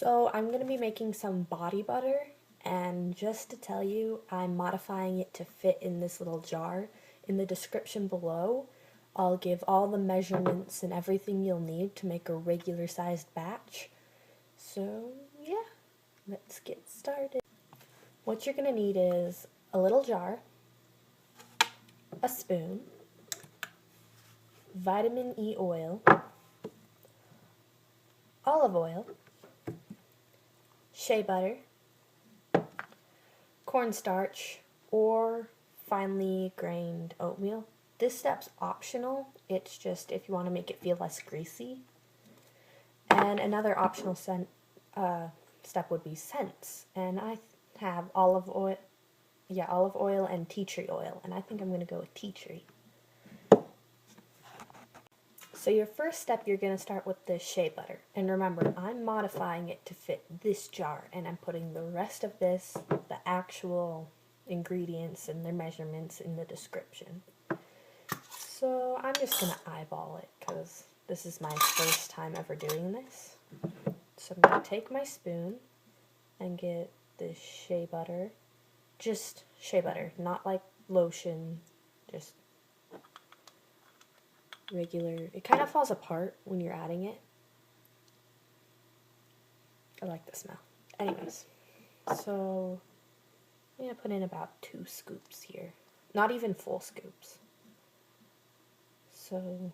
So I'm going to be making some body butter, and just to tell you, I'm modifying it to fit in this little jar. In the description below, I'll give all the measurements and everything you'll need to make a regular sized batch. So yeah, let's get started. What you're going to need is a little jar, a spoon, vitamin E oil, olive oil, shea butter, cornstarch, or finely grained oatmeal. This step's optional, it's just if you want to make it feel less greasy. And another optional step would be scents, and I have olive oil and tea tree oil, and I think I'm going to go with tea tree. So your first step, you're going to start with the shea butter, and remember, I'm modifying it to fit this jar, and I'm putting the rest of this, the actual ingredients and their measurements, in the description. So I'm just going to eyeball it because this is my first time ever doing this. So I'm going to take my spoon and get the shea butter, just shea butter, not like lotion, just regular. It kind of falls apart when you're adding it. I like the smell. Anyways, so I'm going to put in about 2 scoops here. Not even full scoops. So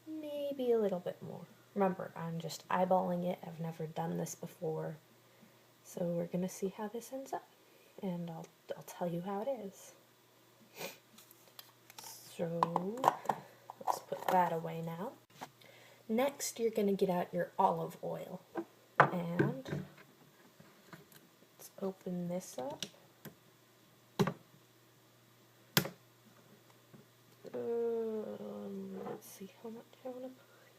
maybe a little bit more. Remember, I'm just eyeballing it. I've never done this before. So we're going to see how this ends up. And I'll tell you how it is. So let's put that away now. Next, you're going to get out your olive oil. And let's open this up. Let's see how much I want to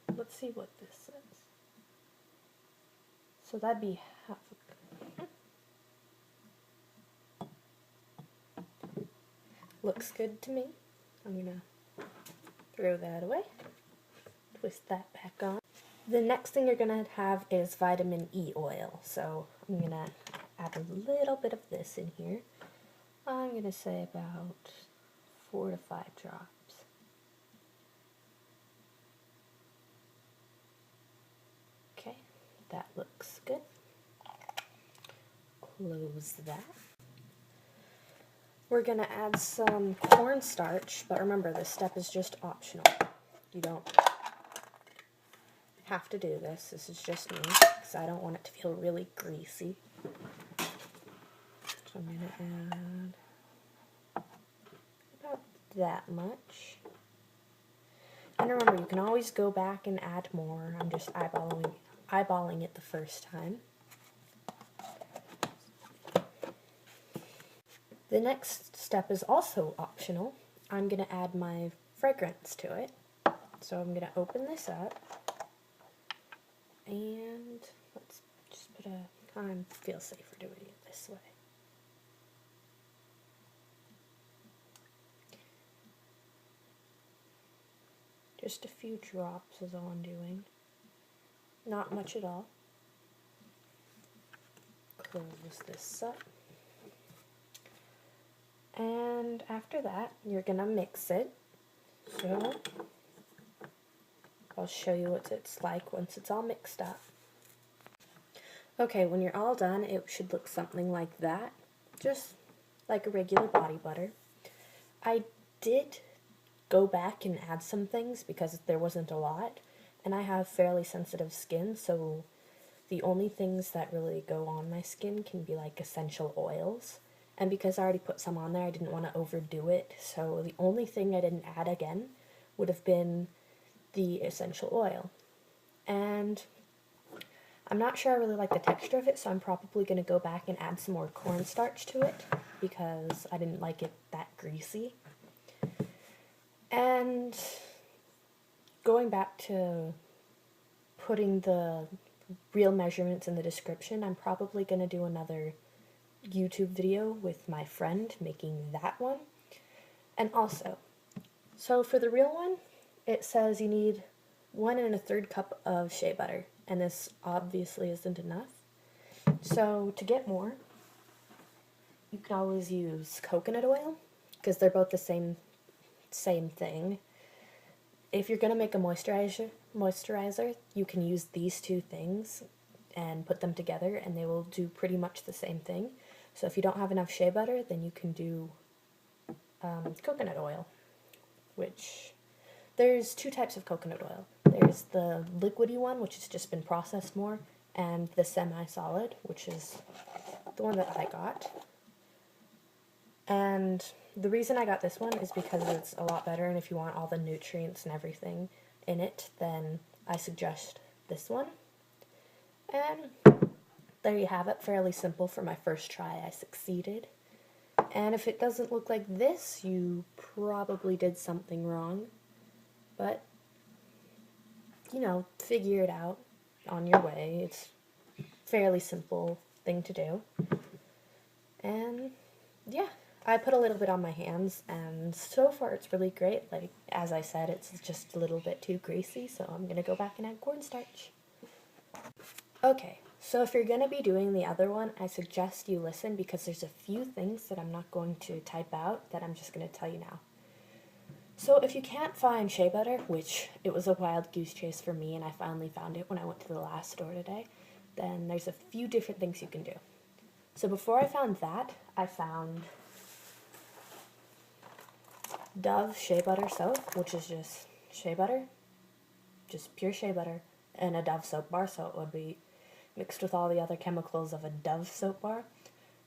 put. Let's see what this says. So that'd be half a cup. Looks good to me. I'm going to throw that away. Twist that back on. The next thing you're going to have is vitamin E oil. So I'm going to add a little bit of this in here. I'm going to say about 4 to 5 drops. Okay, that looks good. Close that. We're going to add some cornstarch, but remember, this step is just optional. You don't have to do this. This is just me, because I don't want it to feel really greasy. So I'm going to add about that much. And remember, you can always go back and add more. I'm just eyeballing it the first time. The next step is also optional. I'm going to add my fragrance to it. So I'm going to open this up. And let's just put I feel safer doing it this way. Just a few drops is all I'm doing. Not much at all. Close this up. And after that, you're going to mix it. So I'll show you what it's like once it's all mixed up. Okay, when you're all done, it should look something like that. Just like a regular body butter. I did go back and add some things because there wasn't a lot. And I have fairly sensitive skin, so the only things that really go on my skin can be like essential oils. And because I already put some on there, I didn't want to overdo it. So the only thing I didn't add again would have been the essential oil. And I'm not sure I really like the texture of it, so I'm probably going to go back and add some more cornstarch to it because I didn't like it that greasy. And going back to putting the real measurements in the description, I'm probably going to do another YouTube video with my friend making that one. And also, so for the real one, it says you need 1 1/3 cup of shea butter. and this obviously isn't enough. So to get more, you can always use coconut oil, because they're both the same thing. If you're going to make a moisturizer, you can use these two things and put them together, and they will do pretty much the same thing. So if you don't have enough shea butter, then you can do coconut oil, which there's two types of coconut oil. There's the liquidy one, which has just been processed more, and the semi-solid, which is the one that I got. And the reason I got this one is because it's a lot better, and if you want all the nutrients and everything in it, then I suggest this one. And there you have it, fairly simple for my first try. I succeeded. And if it doesn't look like this, you probably did something wrong. But, you know, figure it out on your way. It's a fairly simple thing to do. And, yeah. I put a little bit on my hands, and so far it's really great. Like, as I said, it's just a little bit too greasy, so I'm going to go back and add cornstarch. Okay, so if you're going to be doing the other one, I suggest you listen, because there's a few things that I'm not going to type out that I'm just going to tell you now. So if you can't find shea butter, which it was a wild goose chase for me, and I finally found it when I went to the last store today, then there's a few different things you can do. So before I found that, I found Dove shea butter soap, which is just shea butter, just pure shea butter, and a Dove soap bar, so it would be mixed with all the other chemicals of a Dove soap bar,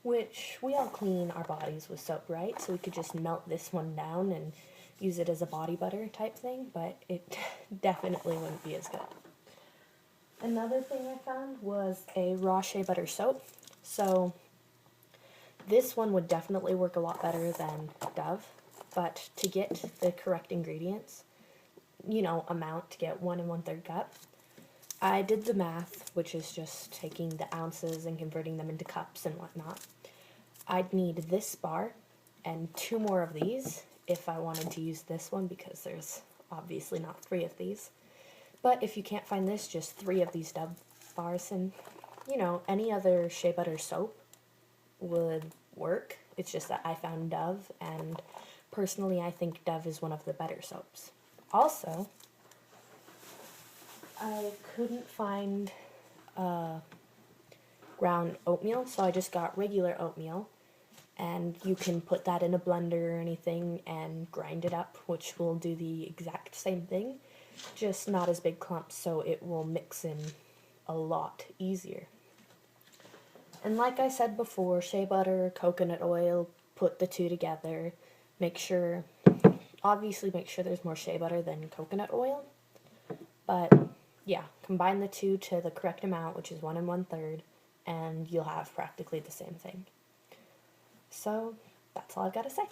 which we all clean our bodies with soap, right? So we could just melt this one down and use it as a body butter type thing, but it definitely wouldn't be as good. Another thing I found was a raw shea butter soap. So this one would definitely work a lot better than Dove. But to get the correct ingredients, you know, amount to get 1 1/3 cup, I did the math, which is just taking the ounces and converting them into cups and whatnot. I'd need this bar and 2 more of these if I wanted to use this one, because there's obviously not 3 of these. But if you can't find this, just 3 of these Dove bars, and, you know, any other shea butter soap would work. It's just that I found Dove, and personally, I think Dove is one of the better soaps. Also, I couldn't find ground oatmeal, so I just got regular oatmeal, and you can put that in a blender or anything and grind it up, which will do the exact same thing, just not as big clumps, so it will mix in a lot easier. And like I said before, shea butter, coconut oil, put the two together. Obviously make sure there's more shea butter than coconut oil. But yeah, combine the two to the correct amount, which is 1 1/3, and you'll have practically the same thing. So that's all I've got to say.